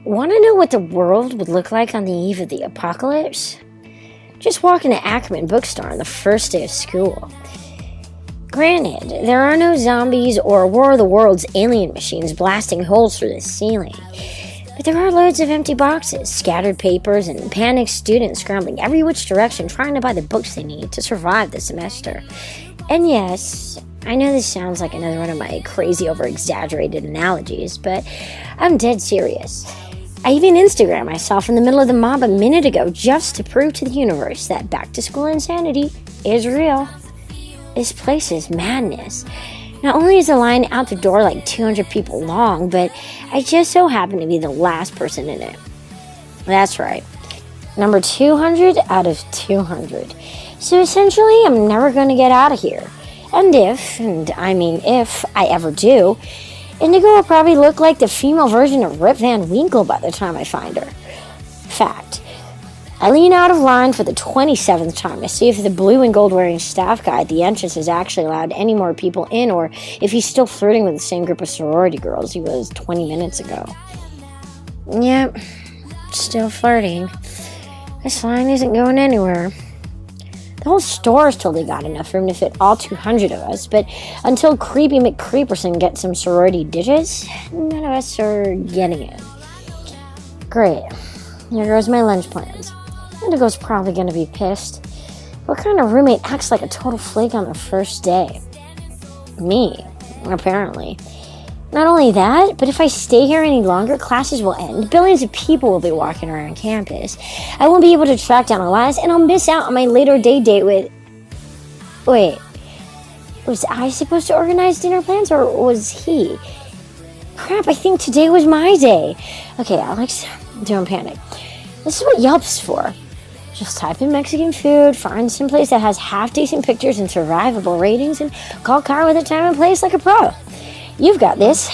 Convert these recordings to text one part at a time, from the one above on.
Want to know what the world would look like on the eve of the apocalypse? Just walk into Ackerman Bookstore on the first day of school. Granted, there are no zombies or War of the Worlds alien machines blasting holes through the ceiling, but there are loads of empty boxes, scattered papers, and panicked students scrambling every which direction trying to buy the books they need to survive the semester. And yes, I know this sounds like another one of my crazy over-exaggerated analogies, but I'm dead serious. I even Instagrammed myself in the middle of the mob a minute ago just to prove to the universe that back-to-school insanity is real. This place is madness. Not only is the line out the door like 200 people long, but I just so happen to be the last person in it. That's right. Number 200 out of 200. So essentially, I'm never going to get out of here. And if I ever do, Indigo will probably look like the female version of Rip Van Winkle by the time I find her. Fact. I lean out of line for the 27th time to see if the blue and gold wearing staff guy at the entrance has actually allowed any more people in, or if he's still flirting with the same group of sorority girls he was 20 minutes ago. Yep, still flirting. This line isn't going anywhere. The whole store has totally got enough room to fit all 200 of us, but until Creepy McCreeperson gets some sorority digits, none of us are getting in. Great. Here goes my lunch plans. Indigo's probably going to be pissed. What kind of roommate acts like a total flake on the first day? Me, apparently. Not only that, but if I stay here any longer, classes will end, billions of people will be walking around campus, I won't be able to track down Elias, and I'll miss out on my later date with... Wait, was I supposed to organize dinner plans, or was he? Crap, I think today was my day. Okay, Alex, don't panic. This is what Yelp's for. Just type in Mexican food, find some place that has half-decent pictures and survivable ratings, and call car with a time and place like a pro. You've got this.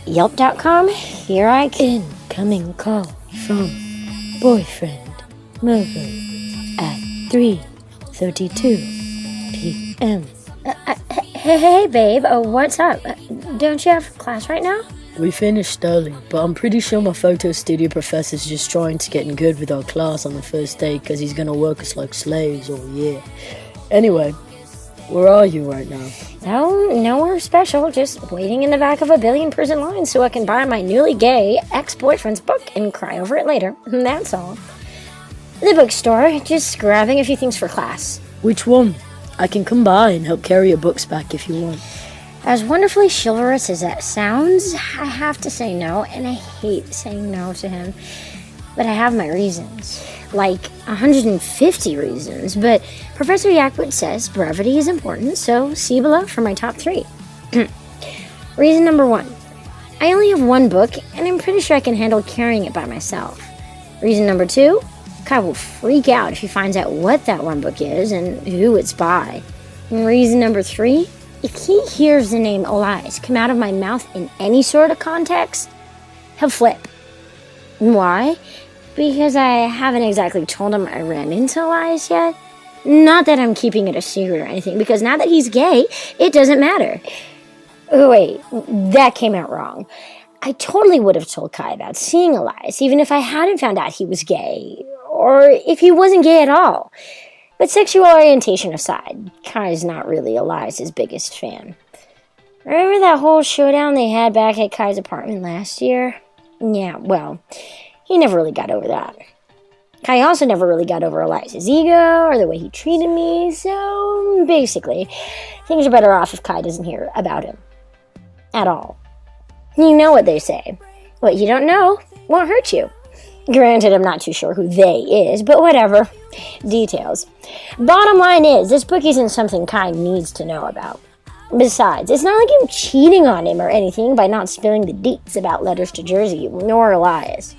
Yelp.com, here I can. Incoming call from boyfriend mother at 3:32 p.m. Hey, babe, what's up? Don't you have class right now? We finished early, but I'm pretty sure my photo studio professor's just trying to get in good with our class on the first day because he's going to work us like slaves all year. Anyway, where are you right now? Oh, nowhere special. Just waiting in the back of a billion-person line so I can buy my newly gay ex-boyfriend's book and cry over it later. That's all. The bookstore, just grabbing a few things for class. Which one? I can come by and help carry your books back if you want. As wonderfully chivalrous as that sounds, I have to say no, and I hate saying no to him. But I have my reasons. Like 150 reasons, but Professor Yakwood says brevity is important, so see below for my top 3. Reason number 1. I only have one book, and I'm pretty sure I can handle carrying it by myself. Reason number 2. Kai will freak out if he finds out what that one book is and who it's by. And reason number 3. If he hears the name Elias come out of my mouth in any sort of context, he'll flip. Why? Because I haven't exactly told him I ran into Elias yet. Not that I'm keeping it a secret or anything, because now that he's gay, it doesn't matter. Oh, wait, that came out wrong. I totally would have told Kai about seeing Elias, even if I hadn't found out he was gay, or if he wasn't gay at all. But sexual orientation aside, Kai's not really Elias' biggest fan. Remember that whole showdown they had back at Kai's apartment last year? Yeah, well, he never really got over that. Kai also never really got over Elias' ego or the way he treated me, so basically, things are better off if Kai doesn't hear about him. At all. You know what they say. What you don't know won't hurt you. Granted, I'm not too sure who they is, but whatever. Details. Bottom line is, this book isn't something Kai needs to know about. Besides, it's not like I'm cheating on him or anything by not spilling the deets about letters to Jersey, nor Elias.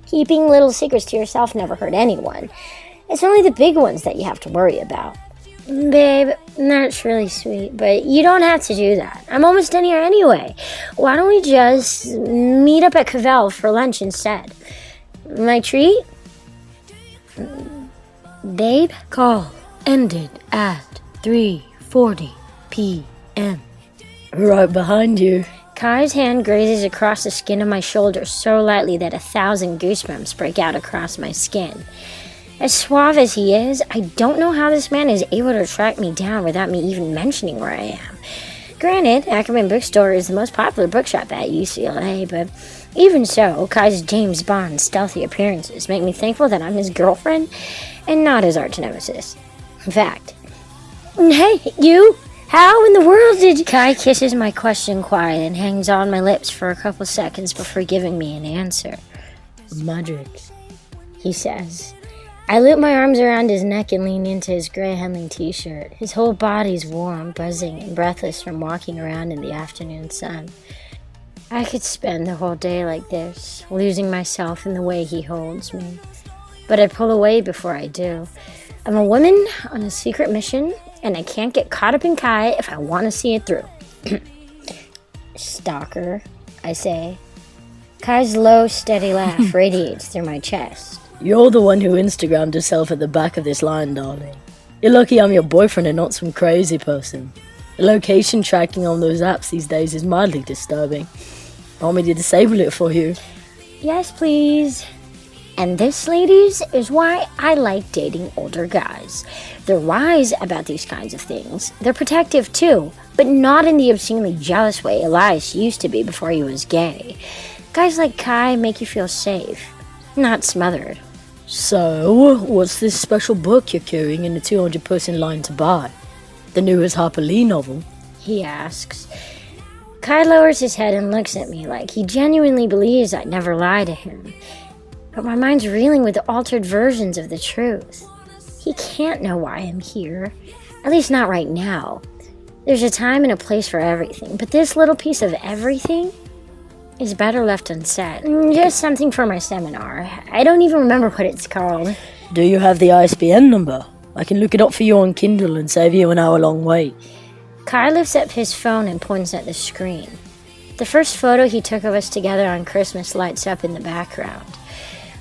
Keeping little secrets to yourself never hurt anyone. It's only the big ones that you have to worry about. Babe, that's really sweet, but you don't have to do that. I'm almost done here anyway. Why don't we just meet up at Cavell for lunch instead? My treat? Babe? Call ended at 3:40 p.m. Right behind you. Kai's hand grazes across the skin of my shoulder so lightly that 1,000 goosebumps break out across my skin. As suave as he is, I don't know how this man is able to track me down without me even mentioning where I am. Granted, Ackerman Bookstore is the most popular bookshop at UCLA, but even so, Kai's James Bond stealthy appearances make me thankful that I'm his girlfriend and not his arch nemesis. In fact, hey, you! How in the world did... Kai kisses my question quiet and hangs on my lips for a couple seconds before giving me an answer. Magic, he says. I loop my arms around his neck and lean into his gray Henley t-shirt. His whole body's warm, buzzing, and breathless from walking around in the afternoon sun. I could spend the whole day like this, losing myself in the way he holds me. But I pull away before I do. I'm a woman on a secret mission, and I can't get caught up in Kai if I want to see it through. Stalker, I say. Kai's low, steady laugh radiates through my chest. You're the one who Instagrammed herself at the back of this line, darling. You're lucky I'm your boyfriend and not some crazy person. The location tracking on those apps these days is mildly disturbing. Want me to disable it for you? Yes, please. And this, ladies, is why I like dating older guys. They're wise about these kinds of things. They're protective, too, but not in the obscenely jealous way Elias used to be before he was gay. Guys like Kai make you feel safe, not smothered. So, what's this special book you're carrying in the 200-person line to buy? The newest Harper Lee novel? He asks. Kai lowers his head and looks at me like he genuinely believes I'd never lie to him. But my mind's reeling with altered versions of the truth. He can't know why I'm here. At least not right now. There's a time and a place for everything, but this little piece of everything is better left unsaid. Just something for my seminar. I don't even remember what it's called. Do you have the ISBN number? I can look it up for you on Kindle and save you an hour-long wait. Kai lifts up his phone and points at the screen. The first photo he took of us together on Christmas lights up in the background.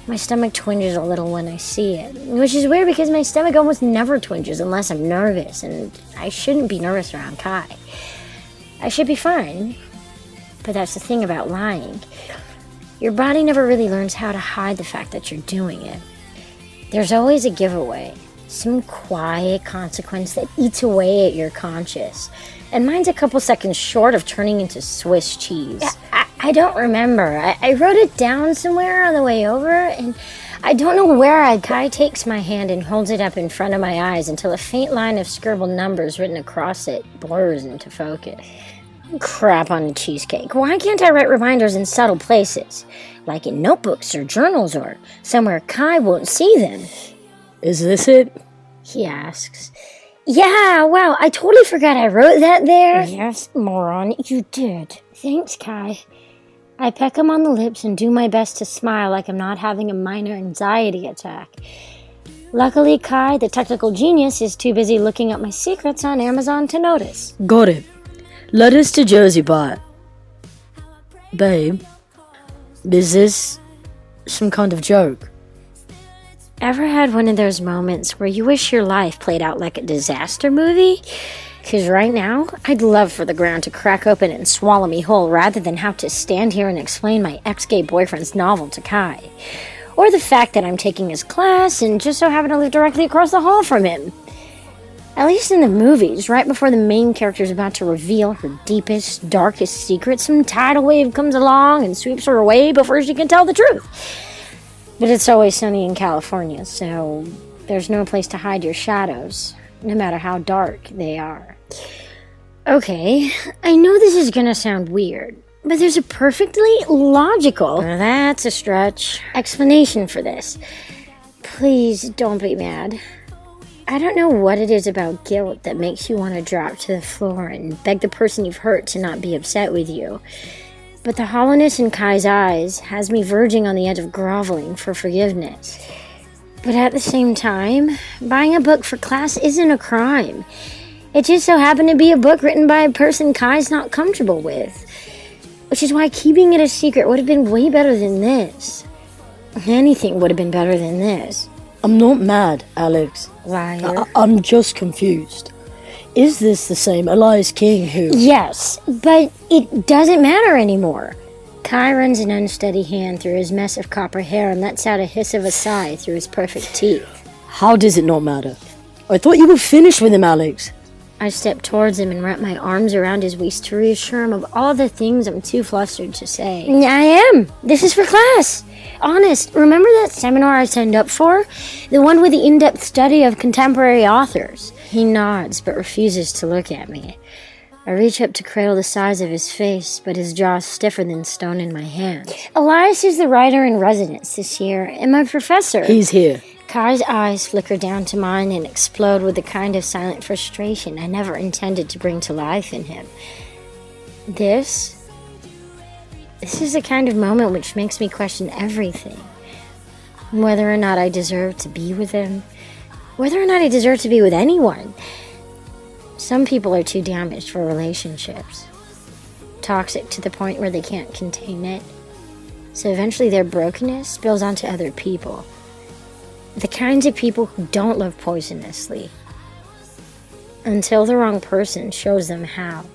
My stomach twinges a little when I see it, which is weird because my stomach almost never twinges unless I'm nervous, and I shouldn't be nervous around Kai. I should be fine. But that's the thing about lying. Your body never really learns how to hide the fact that you're doing it. There's always a giveaway, some quiet consequence that eats away at your conscience. And mine's a couple seconds short of turning into Swiss cheese. I don't remember. I wrote it down somewhere on the way over, and I don't know where Kai takes my hand and holds it up in front of my eyes until a faint line of scribbled numbers written across it blurs into focus. Crap on a cheesecake. Why can't I write reminders in subtle places? Like in notebooks or journals or somewhere Kai won't see them. Is this it? He asks. Yeah, wow, I totally forgot I wrote that there. Yes, moron, you did. Thanks, Kai. I peck him on the lips and do my best to smile like I'm not having a minor anxiety attack. Luckily, Kai, the technical genius, is too busy looking up my secrets on Amazon to notice. Got it. Letters to Jersey by. Babe, is this some kind of joke? Ever had one of those moments where you wish your life played out like a disaster movie? Because right now, I'd love for the ground to crack open and swallow me whole rather than have to stand here and explain my ex-gay boyfriend's novel to Kai. Or the fact that I'm taking his class and just so happen to live directly across the hall from him. At least in the movies, right before the main character's about to reveal her deepest, darkest secret, some tidal wave comes along and sweeps her away before she can tell the truth. But it's always sunny in California, so there's no place to hide your shadows, no matter how dark they are. Okay, I know this is gonna sound weird, but there's a perfectly logical, that's a stretch, explanation for this. Please don't be mad. I don't know what it is about guilt that makes you want to drop to the floor and beg the person you've hurt to not be upset with you. But the hollowness in Kai's eyes has me verging on the edge of groveling for forgiveness. But at the same time, buying a book for class isn't a crime. It just so happened to be a book written by a person Kai's not comfortable with. Which is why keeping it a secret would have been way better than this. Anything would have been better than this. I'm not mad, Alex. Liar. I'm just confused. Is this the same Elias King who... Yes, but it doesn't matter anymore. Kai runs an unsteady hand through his mess of copper hair and lets out a hiss of a sigh through his perfect teeth. How does it not matter? I thought you were finished with him, Alex. I step towards him and wrap my arms around his waist to reassure him of all the things I'm too flustered to say. I am. This is for class. Honest, remember that seminar I signed up for? The one with the in-depth study of contemporary authors. He nods but refuses to look at me. I reach up to cradle the size of his face, but his jaw is stiffer than stone in my hand. Elias is the writer in residence this year, and my professor... He's here. Kai's eyes flicker down to mine and explode with the kind of silent frustration I never intended to bring to life in him. This is the kind of moment which makes me question everything. Whether or not I deserve to be with him. Whether or not I deserve to be with anyone. Some people are too damaged for relationships. Toxic to the point where they can't contain it. So eventually their brokenness spills onto other people. The kinds of people who don't love poisonously. Until the wrong person shows them how.